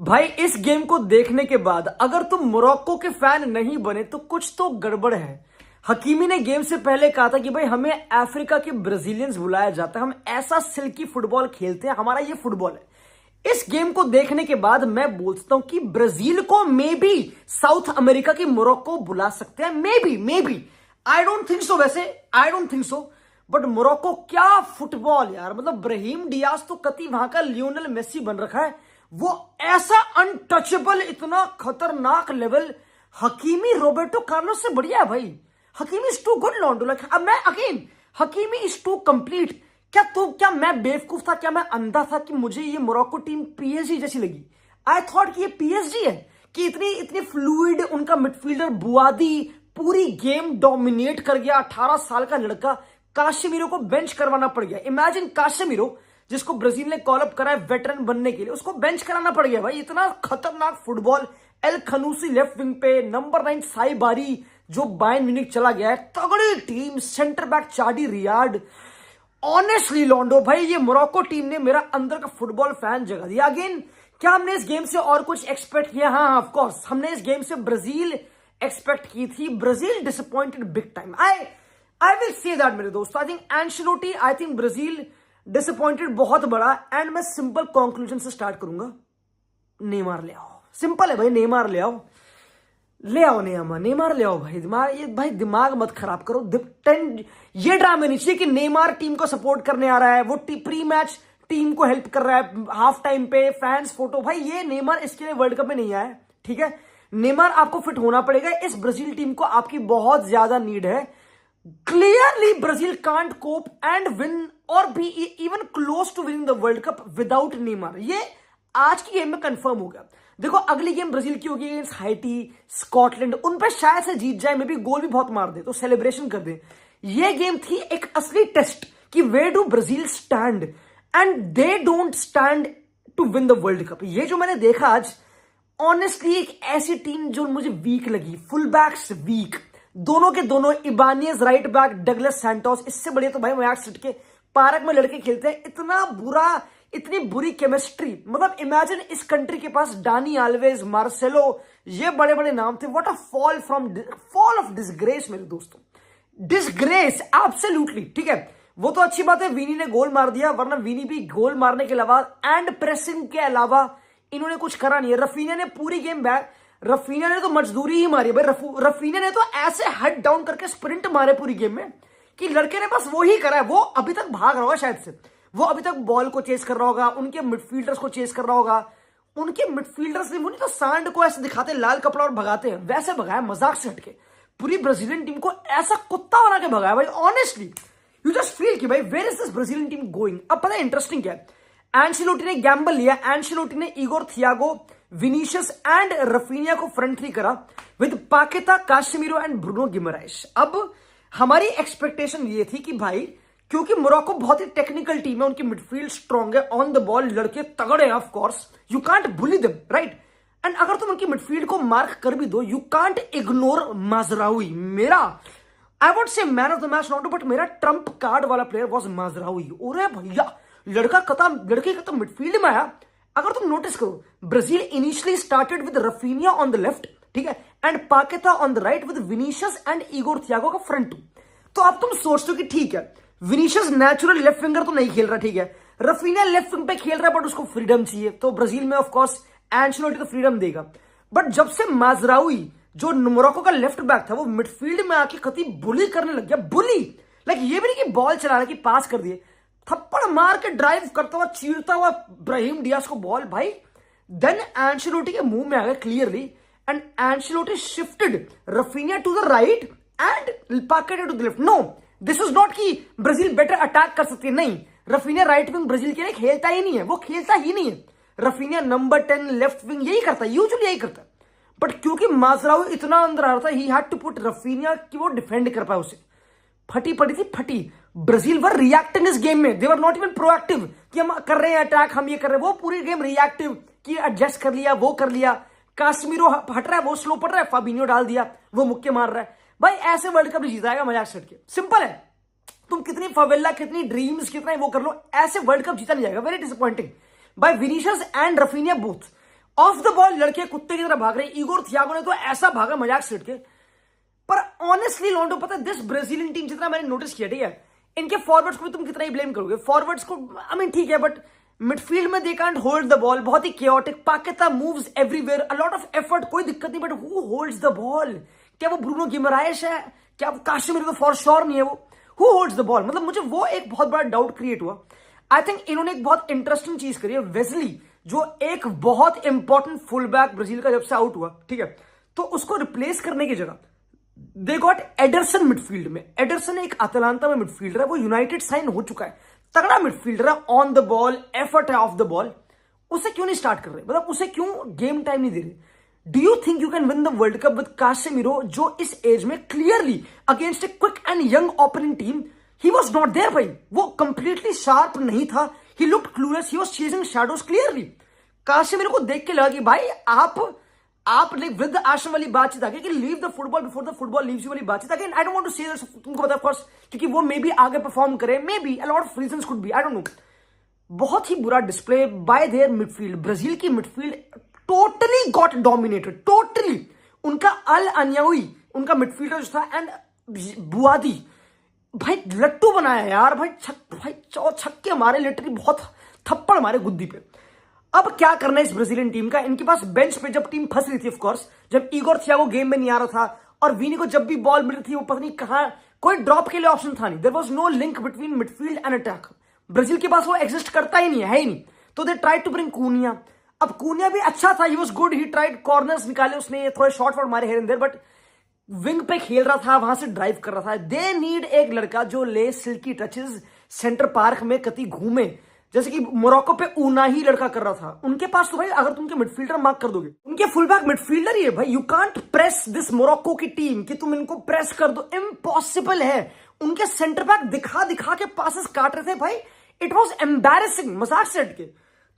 भाई इस गेम को देखने के बाद अगर तुम मोरक्को के फैन नहीं बने तो कुछ तो गड़बड़ है। हकीमी ने गेम से पहले कहा था कि भाई हमें अफ्रीका के ब्राजीलियंस बुलाया जाता है, हम ऐसा सिल्की फुटबॉल खेलते हैं, हमारा ये फुटबॉल है। इस गेम को देखने के बाद मैं बोलता हूं कि ब्राजील को मे बी साउथ अमेरिका की मोरक्को बुला सकते हैं, may be. I don't think so, वैसे I don't think so, but Morocco क्या फुटबॉल यार, मतलब ब्राहीम डियाज तो कति वहां का लियोनेल मेसी बन रखा है। वो ऐसा अनटचेबल, इतना खतरनाक लेवल। हकीमी रोबर्टो कार्लोस से बढ़िया है भाई। हकीमी इज टू गुड लॉन्डो। अब मैं again, Hakimi is too complete. क्या मैं बेवकूफ था, क्या मैं अंधा था कि मुझे ये मोरक्को टीम पीएसजी जैसी लगी? आई थॉट कि ये पीएसजी है, कि इतनी इतनी फ्लूइड। उनका मिडफील्डर बुआदी पूरी गेम डोमिनेट कर गया। 18 साल का लड़का, काशमीरो को बेंच करवाना पड़ गया। इमेजिन काशमीरो, जिसको ब्राजील ने कॉल अप करा है वेटरन बनने के लिए, उसको बेंच कराना पड़ गया भाई। इतना खतरनाक football. El Khannouss left wing पे, नंबर 9 साई बारी जो बायर्न म्यूनिख चला गया है, तगड़ी team. Centre back Chadi Riad. Honestly लॉन्डो भाई, ये मोरक्को टीम ने मेरा अंदर का फुटबॉल फैन जगा दिया। अगेन, क्या हमने इस गेम से और कुछ एक्सपेक्ट किया? हाँ ऑफ कोर्स, हमने इस गेम से ब्राजील एक्सपेक्ट की थी। Brazil disappointed big time. I will say that मेरे दोस्तों। I think Ancelotti, I think Brazil disappointed बहुत बड़ा। एंड मैं सिंपल कंक्लूजन से स्टार्ट करूंगा, नेमार ले आओ। सिंपल है भाई, नेमार ले आओ, ले आओ नेमार ले आओ भाई। दिमाग मत खराब करो। ये ड्रामे नहीं चाहिए कि नेमार टीम को सपोर्ट करने आ रहा है, वो प्री मैच टीम को हेल्प कर रहा है, हाफ टाइम पे फैंस फोटो। भाई ये नेमार इसके लिए वर्ल्ड कप में नहीं आया, ठीक है? नेमार आपको फिट होना पड़ेगा। इस ब्राजील टीम को आपकी बहुत ज्यादा नीड है। Clearly Brazil can't cope and win or be even close to winning the world cup without Neymar. ये आज की गेम में कंफर्म हो गया। देखो अगली गेम ब्राजील की होगी अगेंस्ट हाइटी, स्कॉटलैंड। उन पे शायद से जीत जाए, में भी गोल भी बहुत मार दे तो सेलिब्रेशन कर दे। ये गेम थी एक असली टेस्ट कि where do Brazil stand, and they don't stand to win the world cup. ये जो मैंने देखा आज, ऑनेस्टली एक ऐसी टीम जो मुझे वीक लगी। फुल बैक्स वीक, दोनों के दोनों। इबानियस राइट बैक, डगलस सैंटोस। इससे बढ़िया तो भाई मैच सिट के पार्क में लड़के खेलते हैं। इतना बुरा, इतनी बुरी केमिस्ट्री। मतलब इमेजिन इस कंट्री के पास डानी आल्वेज, मार्सेलो, ये बड़े बड़े नाम थे। What a fall of disgrace मेरे दोस्तों। डिसग्रेस एब्सोल्युटली, ठीक है? वो तो अच्छी बात है वीनी ने गोल मार दिया, वरना वीनी भी गोल मारने के अलावा एंड प्रेसिंग के अलावा इन्होंने कुछ करा नहीं है। रफीनिया ने पूरी गेम बैक, रफीनिया ने तो मजदूरी ही मारी भाई। रफीनिया ने तो ऐसे हेड डाउन करके स्प्रिंट मारे पूरी गेम में कि लड़के ने बस वो ही करा है। वो अभी तक भाग रहा होगा शायद से, वो अभी तक बॉल को चेस कर रहा होगा, उनके मिडफील्डर्स को चेस कर रहा होगा। उनके मिडफील्डर्स ने वो नहीं तो सांड को ऐसे दिखाते लाल कपड़ा और भगाते हैं, वैसे भगाया मजाक से हटके। पूरी ब्राजीलियन टीम को ऐसा कुत्ता बना के भगाया भाई। ऑनेस्टली यू जस्ट फील कि भाई where is this Brazilian team going. अब पता है इंटरेस्टिंग क्या है? एंशेलोटी ने गैम्बल लिया। एंशेलोटी ने Igor Thiago, Vinicius and Raphinha को फ्रंट थ्री करा with Paqueta, Casemiro and Bruno Guimaraes. अब हमारी एक्सपेक्टेशन ये थी कि भाई, क्योंकि मोरक्को बहुत ही टेक्निकल टीम है, उनकी मिडफील्ड स्ट्रांग है, ऑन द बॉल लड़के तगड़े हैं, of course you can't bully them, right? And अगर तुम उनकी मिडफील्ड को मार्क कर भी दो, यू कांट इग्नोर माजराउई। मेरा, I would say man of the match not, but मेरा ट्रम्प कार्ड वाला प्लेयर वाज माजराउई। अरे भैया, लड़के का तो मिडफील्ड में आया। अगर तुम नोटिस करो, Brazil initially started with Raphinha on the left, ठीक है, and पाकेता on the right with Vinicius and Igor Thiago का फ्रंट टू। तो अब तुम सोचते हो कि ठीक है, विनीशियस नेचुरल लेफ्ट विंगर तो नहीं खेल रहा, ठीक है, रफीनिया लेफ्ट विंग पे खेल रहा है, बट उसको फ्रीडम चाहिए। तो ब्राजील में ऑफ कोर्स एंशेलोटी तो फ्रीडम देगा। बट जब से माजराउई, जो मोरक्को का लेफ्ट बैक था, वो मिडफील्ड में आके कति बुली करने लग गया। बुली लाइक ये भी नहीं कि बॉल चला रहा, कि पास कर दिए, थप्पड़ मार के ड्राइव करता हुआ, चीरता हुआ ब्राहीम डियाज को बॉल भाई। देन एंशेलोटी के मुंह में आ गया clearly, and Ancelotti shifted Raphinha to the right and Paqueta to the left. No, this is not कि ब्राजील बेटर अटैक कर सकती है, नहीं। रफीनिया राइट विंग ब्राजील के लिए खेलता ही नहीं है, वो खेलता ही नहीं है। रफीनिया नंबर 10 लेफ्ट विंग यही करता है, यूजुअली यही करता है। बट क्योंकि माजराऊ इतना अंदर आ रहा था, he had to put Raphinha कि वो डिफेंड कर पाए उसे। फटी पड़ी थी, फटी। ब्राजील वर रिएक्टिंग इस गेम में, दे वर नॉट इवन प्रोएक्टिव कि हम कर रहे हैं अटैक, हम ये कर रहे हैं। वो पूरी गेम रिएक्टिव कि एडजस्ट कर लिया, वो कर लिया। काश्मीरो हट रहा है, वो स्लो पड़ रहा है, फाबिनियो डाल दिया, वो मुक्के मार रहा है। भाई ऐसे वर्ल्ड कप नहीं जीताएगा मजाक सेट के। सिंपल है, तुम कितनी फवेला, कितनी ड्रीम्स, कितना वो कर लो, ऐसे वर्ल्ड कप जीता नहीं जाएगा। Very disappointing by Vinicius and Raphinha both. Off the ball लड़के कुत्ते की तरह भाग रहे हैं। इगोर थियागो ने तो ऐसा भागा मजाक से के। पर ऑनेस्टली लोंडो, पता है दिस ब्राजीलियन टीम जितना मैंने नोटिस किया, ठीक है, इनके फॉरवर्ड्स को भी तुम कितना ही ब्लेम करोगे। फॉरवर्ड्स को आई मीन ठीक है, बट मिडफील्ड में they can't hold the ball, बहुत ही chaotic, पाकेता moves everywhere, a lot of effort, कोई दिक्कत नहीं, but who holds the ball? क्या वो ब्रूनो गिमराइश है? क्या वो काशिमिरो? तो फॉर श्योर नहीं है वो। Who holds the ball? मतलब मुझे वो एक बहुत बड़ा डाउट क्रिएट हुआ। आई थिंक इन्होंने एक बहुत इंटरेस्टिंग चीज करी है। वेस्ली जो एक बहुत इंपॉर्टेंट फुल बैक ब्राजील का जब से आउट हुआ, ठीक है, तो उसको रिप्लेस करने की जगह दे गॉट एडरसन मिडफील्ड में। एडरसन एक अतलांता में मिडफील्डर है, वो यूनाइटेड साइन हो चुका है, तगड़ा मिडफील्डर है, ऑन द बॉल, एफर्ट है ऑफ द बॉल। उसे क्यों नहीं स्टार्ट कर रहे? मतलब उसे क्यों गेम टाइम नहीं दे रहे? Do you think you can win the world cup with Casemiro, जो इस एज में clearly against a quick and young opening team he was not there भाई। वो कंप्लीटली शार्प नहीं था, he looked clueless, he was chasing shadows clearly. Casemiro को देख के लगा कि भाई आप वृद्ध आश्रम वाली बातचीत आ गई कि leave the football before the football leaves you वाली बातचीत आ गई। आई डोंट वांट टू से दिस, तुमको पता है ऑफ कोर्स, क्योंकि वो मे बी आगे परफॉर्म करे, maybe a lot of reasons could be, I don't know. बहुत ही बुरा display by their midfield. Brazil की midfield totally got dominated, totally. उनका अल अन्याई उनका मिडफील्डर जो था, एंड बुआदी भाई लट्टू बनाया यार, भाई छक्के मारे, लिटरली बहुत थप्पड़ मारे गुद्दी पे। अब क्या करना है इस ब्राजीलियन टीम का? इनके पास बेंच पे जब टीम फंस रही थी, ऑफ कोर्स, जब इगोर थियागो गेम में नहीं आ रहा था और वीनी को जब भी बॉल मिल रही थी, वो पता नहीं कहां, कोई ड्रॉप के लिए ऑप्शन था नहीं। There was no link between midfield and attack. Brazil के पास वो एग्जिस्ट करता ही नहीं है ही नहीं। तो they tried to bring Cunha. अब कूनिया भी अच्छा था, he was good, he tried corners निकाले उसने, थोड़े शॉर्ट वॉट मारे here and there, but wing पे खेल रहा था, वहां से ड्राइव कर रहा था। दे नीड एक लड़का जो ले सिल्की टचेस, सेंटर पार्क में कति घूमे, जैसे कि मोरक्को पे ऊना ही लड़का कर रहा था। उनके पास तो भाई अगर तुम मिडफील्डर मार्क कर दोगे, उनके फुल बैक मिडफील्डर ही है भाई। You can't press this Morocco की टीम कि तुम इनको प्रेस कर दो, इम्पॉसिबल है। उनके सेंटर बैक दिखा दिखा के पासेस काट रहे थे भाई, इट वॉज एम्बैरेसिंग, मजाक से हटके।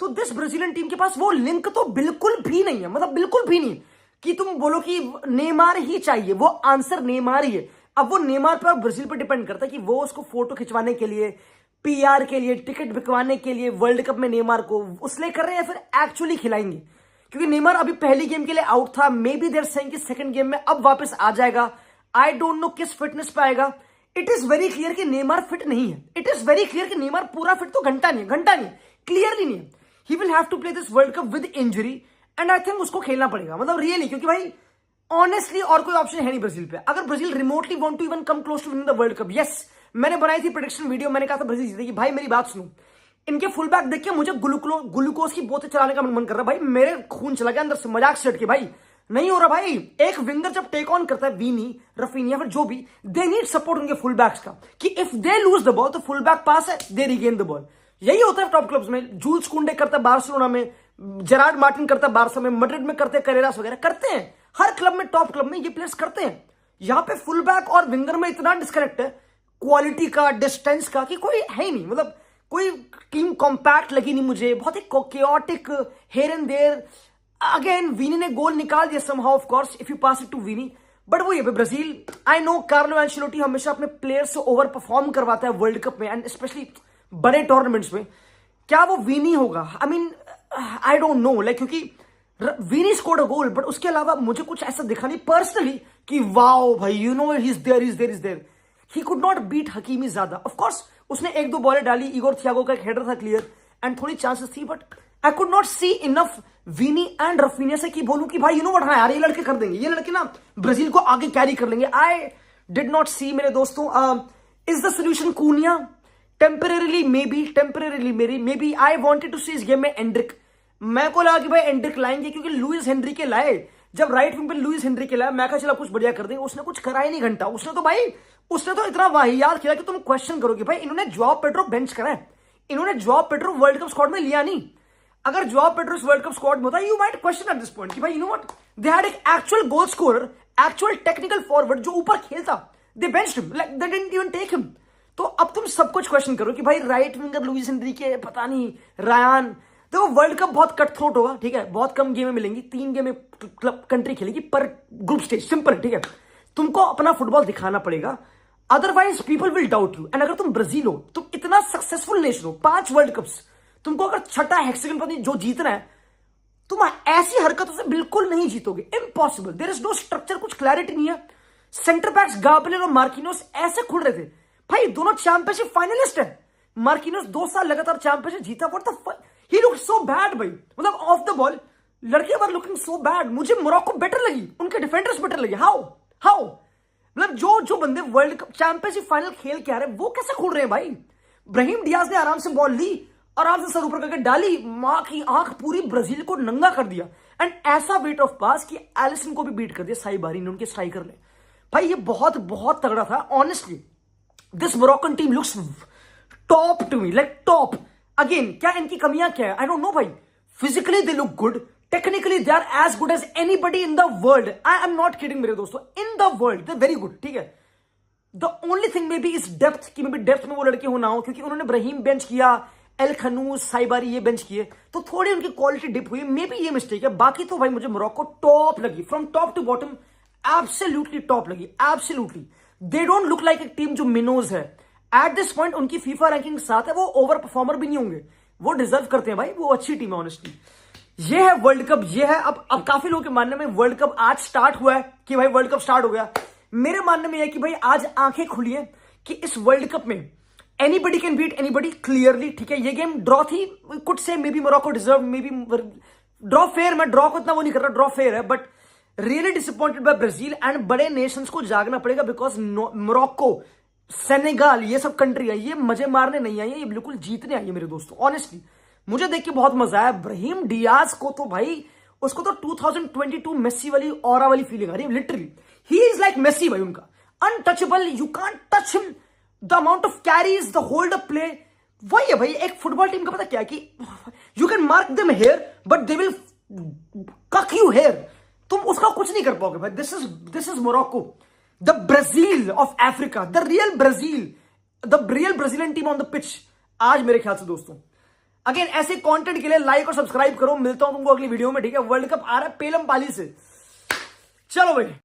तो दिस ब्राजीलियन टीम के पास वो लिंक तो बिल्कुल भी नहीं है, मतलब बिल्कुल भी नहीं कि तुम बोलो कि नेमार ही चाहिए, वो आंसर नेमार ही है। अब वो नेमार पर ब्राजील पर डिपेंड करता है कि वो उसको फोटो खिंचवाने के लिए, पीआर के लिए, टिकट बिकवाने के लिए वर्ल्ड कप में नेमार को उसलिए कर रहे हैं, फिर एक्चुअली खिलाएंगे? क्योंकि नेमार अभी पहली गेम के लिए आउट था, मे बी देयर सेइंग कि सेकंड गेम में अब वापस आ जाएगा। आई डोंट नो किस फिटनेस पे आएगा। इट इज वेरी क्लियर कि नेमार फिट नहीं है। इट इज वेरी क्लियर कि नेमार पूरा फिट तो घंटा नहीं है, क्लियरली नहीं है। He will have to play this world cup with injury, and I think उसको खेलना पड़ेगा, मतलब रियली, क्योंकि भाई ऑनेस्टली और कोई ऑप्शन है नहीं ब्राजील पे। अगर Brazil remotely want to even come close to win the world cup, yes, मैंने बनाई थी प्रेडिक्शन वीडियो, मैंने कहा था ब्राजील जीतेगी। भाई मेरी बात सुनो, इनके फुल बैक देख के मुझे ग्लूकोज की बोतल चलाने का मन कर रहा है भाई, मेरे खून चला गया अंदर से, मजाक से हट के भाई नहीं हो रहा भाई। एक विंगर जब टेक ऑन करता है, वीनी, रफीनिया, फिर जो भी, दे नीड सपोर्ट उनके फुल बैक्स का, कि if they lose the ball तो फुल बैक पास है, दे रिगेन द बॉल। यही होता है टॉप क्लब्स में। जूल्स कुंडे करता है बार्सिलोना में, जेरार्ड मार्टिन करता है बार्सा में, मैड्रिड में करते हैं, करेरास वगैरह करते हैं, हर क्लब में, टॉप क्लब में ये प्लेयर्स करते हैं। यहां पे फुल बैक और विंगर में इतना डिस्कनेक्ट है क्वालिटी का, डिस्टेंस का, कि कोई है ही नहीं। मतलब कोई टीम कॉम्पैक्ट लगी नहीं मुझे, बहुत ही chaotic, here and there. Again Vini ने गोल निकाल दिया somehow, of course, if you pass it to Vini, but वो ये Brazil, I know Carlo Ancelotti हमेशा अपने प्लेयर्स से ओवर परफॉर्म करवाता है वर्ल्ड कप में, एंड स्पेशली बड़े टूर्नामेंट्स में। क्या वो वीनी होगा? I mean I don't know, like, क्योंकि Vini scored a goal, but उसके अलावा मुझे कुछ ऐसा दिखा नहीं पर्सनली कि वाओ भाई, you know he is there. He could not beat Hakimi ज्यादा। ऑफ कोर्स उसने एक दो बॉलें डाली, इगोर थियागो का एक हेडर था क्लियर, एंड थोड़ी चांसेस थी, but I could not see enough Vini and Raphinha से कि बोलूं कि भाई यू नो व्हाट, हाँ यार ये लड़के कर देंगे, ये लड़के ना ब्राजील को आगे कैरी कर लेंगे। आई डिड नॉट सी मेरे दोस्तों। Is the solution Cunha? Temporarily maybe B आई वांटेड टू सी इस गेम में एंड्रिक। मैं को लगा कि भाई एंड्रिक लाएंगे, क्योंकि लुइस हेनरी के लाए, जब राइट विंग पे लुइस हेनरी के लाया, मैं कहा चला कुछ बढ़िया कर देंगे। उसने कुछ करा ही नहीं घंटा। उसने तो इतना वाहियात खेला कि तुम क्वेश्चन करोगे भाई, इन्होंने जॉब पेड्रो बेंच करा है, इन्होंने Joao Pedro world cup squad में लिया नहीं। अगर जॉब पेड्रो इस वर्ल्ड कप स्क्वाड में होता, you might question at this point कि भाई you know what, they had एक actual goal scorer, actual technical forward जो ऊपर खेलता, they benched him, like they didn't even take him. तो अब तुम सब कुछ क्वेश्चन करो कि भाई राइट विंगर लुइस हेनरी के, पता नहीं रायान। देखो वर्ल्ड कप बहुत कट थ्रोट होगा, ठीक है, बहुत कम गेमें मिलेंगी, 3 गेमें क्लब कंट्री खेलेगी पर ग्रुप स्टेज, सिंपल है, ठीक है। तुमको अपना फुटबॉल दिखाना पड़ेगा, otherwise people will doubt you. And अगर तुम ब्राजील हो, तुम इतना सक्सेसफुल नेशन हो, 5 वर्ल्ड कप्स, तुमको अगर छठा हेक्सागन पता नहीं जो जीतना है, तुम ऐसी हरकतों से बिल्कुल नहीं जीतोगे, impossible. There is no structure, कुछ क्लैरिटी नहीं है। सेंटर बैक्स गाब्रिएल और मार्किनोस ऐसे खुल रहे थे भाई, दोनों चैंपियनशिप फाइनलिस्ट है। मार्किनोस 2 साल लगातार चैंपियनशिप जीता, what the fuck, he look so bad भाई, मतलब ऑफ द बॉल लड़के वर लुकिंग सो बैड। मुझे मोरक्को बेटर लगी, उनके डिफेंडर्स बेटर लगे। हाउ हाउ मतलब जो बंदे वर्ल्ड कप चैंपियनशिप फाइनल खेल के आ रहे हैं वो कैसे खुल रहे हैं भाई। ब्राहिम डियाज ने आराम से बॉल ली, आराम से सर ऊपर करके डाली, मां की आंख, पूरी ब्राजील को नंगा कर दिया। एंड ऐसा वेट ऑफ पास कि एलिसन को भी बीट कर दिया साइबारी ने, उनके स्ट्राइकर ने। भाई ये बहुत बहुत तगड़ा था honestly. This Moroccan team looks top to me, like top. Again क्या इनकी कमियां क्या है, आई डोंट नो भाई। Physically they look good, technically they are as good as anybody in the world. I am not kidding मेरे दोस्तों, in the world they very good, ठीक है। The only thing maybe is depth, कि may be depth में वो लड़के हो ना हो, क्योंकि उन्होंने ब्राहिम बेंच किया, एल खनूस, साइबारी ये बेंच किए, तो थोड़ी उनकी क्वालिटी डिप हुई, मे बी ये मिस्टेक है। बाकी तो भाई मुझे मोरक्को टॉप लगी, from top to bottom absolutely top लगी, absolutely. They don't look like एक टीम जो मिनोज है एट दिस पॉइंट। उनकी फीफा रैंकिंग 7 है, वो ओवर परफॉर्मर भी नहीं होंगे, वो डिजर्व करते हैं भाई, वो अच्छी टीम है ऑनेस्टली। ये है वर्ल्ड कप, ये है। अब काफी लोगों के मानने में वर्ल्ड कप आज स्टार्ट हुआ है, कि भाई वर्ल्ड कप स्टार्ट हो गया। मेरे मानने में यह कि भाई आज आंखें खुली है कि इस वर्ल्ड कप में anybody can beat anybody clearly, ठीक है। ये गेम ड्रॉ थी, कुछ से maybe Morocco deserve, maybe draw fair. मैं ड्रॉ को इतना वो नहीं कर रहा, ड्रॉ फेयर है, but really disappointed by Brazil. And बड़े नेशंस को जागना पड़ेगा, बिकॉज मोरक्को, सेनेगाल, ये सब कंट्री है, ये मजे मारने नहीं आई है, ये बिल्कुल जीतने आई है मेरे दोस्तों। ऑनेस्टली मुझे देख के बहुत मजा आया। ब्राहिम डियाज को तो भाई, उसको तो 2022 मेसी वाली ऑरा वाली फीलिंग आ रही है, literally he is like Messi भाई, उनका untouchable, you can't touch him. The amount of carries, the hold up play, वही है भाई एक फुटबॉल टीम का। पता क्या है कि you can mark them here but they will cook you here, तुम उसका कुछ नहीं कर पाओगे भाई। This is Morocco, the Brazil of Africa, the real Brazil, the real Brazilian team on the pitch आज मेरे ख्याल से दोस्तों। अगेन ऐसे कंटेंट के लिए लाइक और सब्सक्राइब करो। मिलता हूं तुमको अगली वीडियो में, ठीक है। वर्ल्ड कप आ रहा है पेलम पाली से, चलो भाई।